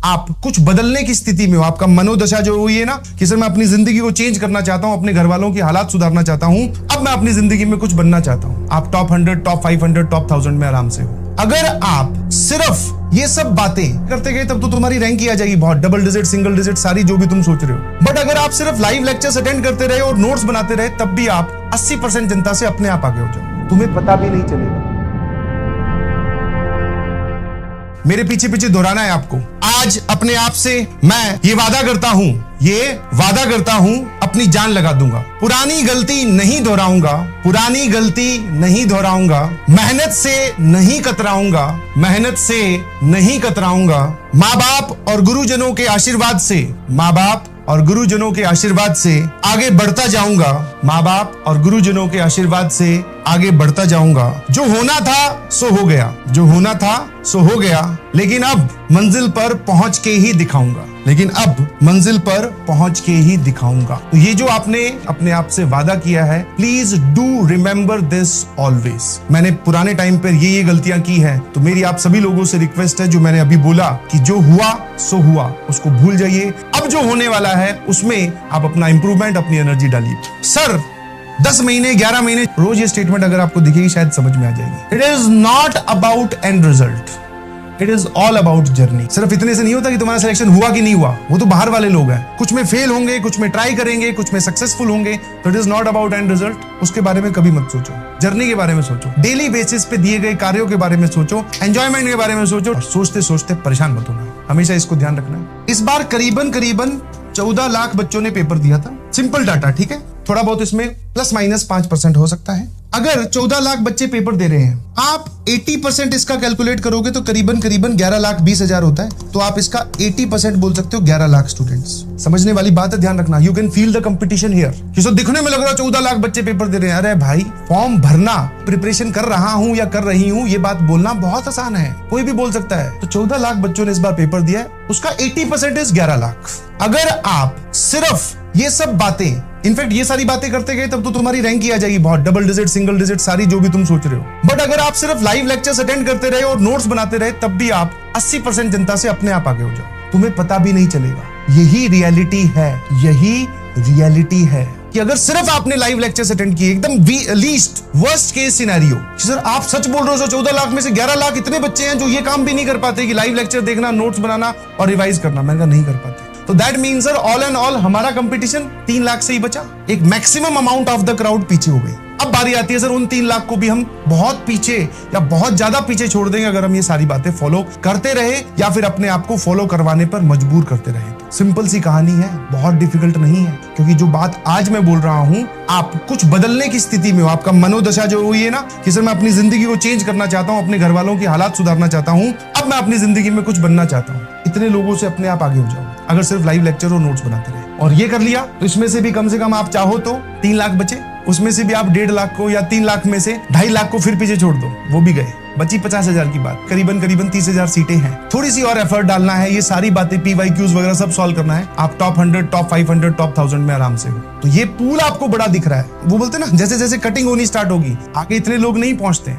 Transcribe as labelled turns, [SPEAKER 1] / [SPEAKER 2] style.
[SPEAKER 1] आप कुछ बदलने की स्थिति में हो, आपका मनोदशा जो हुई है ना कि सर मैं अपनी जिंदगी को चेंज करना चाहता हूं, अपने घर वालों की हालात सुधारना चाहता हूं, अब मैं अपनी जिंदगी में कुछ बनना चाहता हूं, आप टॉप 100, टॉप 500, टॉप 1000 में आराम से हो। अगर आप सिर्फ ये सब बातें करते गए तब तो तुम्हारी रैंक ही आ जाएगी बहुत, डबल डिजिट, सिंगल डिजिट, सारी जो भी तुम सोच रहे हो। बट अगर आप सिर्फ लाइव लेक्चर्स अटेंड करते रहे और नोट्स बनाते रहे तब भी आप 80% जनता से अपने आप आगे हो जाओ, तुम्हें पता भी नहीं चलेगा। मेरे पीछे पीछे दोहराना है आपको। आज अपने आप से मैं ये वादा करता हूं अपनी जान लगा दूंगा, पुरानी गलती नहीं दोहराऊंगा, मेहनत से नहीं कतराऊंगा, माँ बाप और गुरुजनों के आशीर्वाद से आगे बढ़ता जाऊंगा, जो होना था सो हो गया, लेकिन अब मंजिल पर पहुंच के ही दिखाऊंगा। तो ये जो आपने अपने आप से वादा किया है, please do remember this always. मैंने पुराने टाइम पर ये गलतियां की है, तो मेरी आप सभी लोगों से रिक्वेस्ट है, जो मैंने अभी बोला कि जो हुआ सो हुआ, उसको भूल जाइए। अब जो होने वाला है उसमें आप अपना इंप्रूवमेंट, अपनी एनर्जी डालिए। सर 10 महीने 11 महीने रोज ये स्टेटमेंट अगर आपको दिखेगी शायद समझ में आ जाएगी। It is not about and result, it is all about journey. सिर्फ इतने से नहीं होता कि तुम्हारा सिलेक्शन हुआ कि नहीं हुआ, वो तो बाहर वाले लोग हैं। कुछ में फेल होंगे, कुछ में ट्राई करेंगे, कुछ में सक्सेसफुल होंगे। तो it is not about and result, उसके बारे में कभी मत सोचो। जर्नी के बारे में सोचो, डेली बेसिस पे दिए गए कार्यों के बारे में सोचो, एंजॉयमेंट के बारे में सोचो, और सोचते सोचते परेशान मत होना। हमेशा इसको ध्यान रखना है। इस बार करीबन 14 लाख बच्चों ने पेपर दिया था। सिंपल डाटा, ठीक है, थोड़ा बहुत इसमें प्लस माइनस 5% हो सकता है। अगर 14 लाख बच्चे पेपर दे रहे हैं, आप 80% इसका कैलकुलेट करोगे तो करीबन 11,20,000 होता है। तो आप इसका 80% बोल सकते हो 11 लाख स्टूडेंट्स। समझने वाली बात है, ध्यान रखना। You can feel the competition here. किसी दिखने में लग रहा है 14 लाख बच्चे पेपर दे रहे हैं। अरे भाई, फॉर्म भरना, प्रिपरेशन कर रहा हूं या कर रही हूं, ये बात बोलना बहुत आसान है, कोई भी बोल सकता है। तो 14 लाख बच्चों ने इस बार पेपर दिया है, उसका 80% इज 11 लाख। अगर आप सिर्फ ये सब बातें, इनफैक्ट ये सारी बातें करते गए तब तो तुम्हारी रैंक ही आ जाएगी बहुत, डबल डिजिट, सिंगल डिजिट, सारी जो भी तुम सोच रहे हो। बट अगर आप सिर्फ लाइव लेक्चर्स अटेंड करते रहे और नोट्स बनाते रहे तब भी आप 80% जनता से अपने आप आगे हो जाओ, तुम्हें पता भी नहीं चलेगा। यही रियलिटी है कि अगर सिर्फ आपने लाइव लेक्चर्स अटेंड किए, एकदम least worst case scenario, sir आप सच बोल रहे हो, 14 लाख में से 11 लाख इतने बच्चे हैं जो ये काम भी नहीं कर पाते कि लाइव लेक्चर देखना, नोट्स बनाना और रिवाइज करना। मैंने कहा नहीं कर पाते। तो that means sir all and all हमारा कंपटीशन 3 लाख से ही बचा। एक maximum amount of the crowd पीछे हो गई। अब बारी आती है सर उन 3 लाख को भी हम बहुत पीछे या बहुत ज्यादा पीछे छोड़ देंगे अगर हम ये सारी बातें फॉलो करते रहे या फिर अपने आप को फॉलो करवाने पर मजबूर करते रहे। सिंपल सी कहानी है, बहुत डिफिकल्ट नहीं है, क्योंकि जो बात आज मैं बोल रहा हूं, आप कुछ बदलने की स्थिति में हो। आपका मनोदशा जो हुई है ना कि सर मैं अपनी जिंदगी को चेंज करना चाहता हूं, अपने घर वालों की हालात सुधारना चाहता हूं, अब मैं अपनी जिंदगी में कुछ बनना चाहता हूं, इतने लोगों से अपने आप आगे हो जाओ अगर सिर्फ लाइव लेक्चर और नोट्स बनाते रहे। और ये कर लिया तो इसमें से भी कम से कम आप चाहो तो 3 लाख बचे, उसमें से भी आप 1.5 लाख को या 3 लाख में से 2.5 लाख को फिर पीछे छोड़ दो, वो भी गए, बची 50,000 की बात। करीबन 30,000 सीटें हैं। थोड़ी सी और एफर्ट डालना है, ये सारी बातें PYQs वगैरह सब सॉल्व करना है। आप टॉप 100, टॉप 500, टॉप 1000 में आराम से हो। तो ये पूल आपको बड़ा दिख रहा है। वो बोलते ना, जैसे जैसे कटिंग होनी स्टार्ट होगी, आगे इतने लोग नहीं पहुंचते।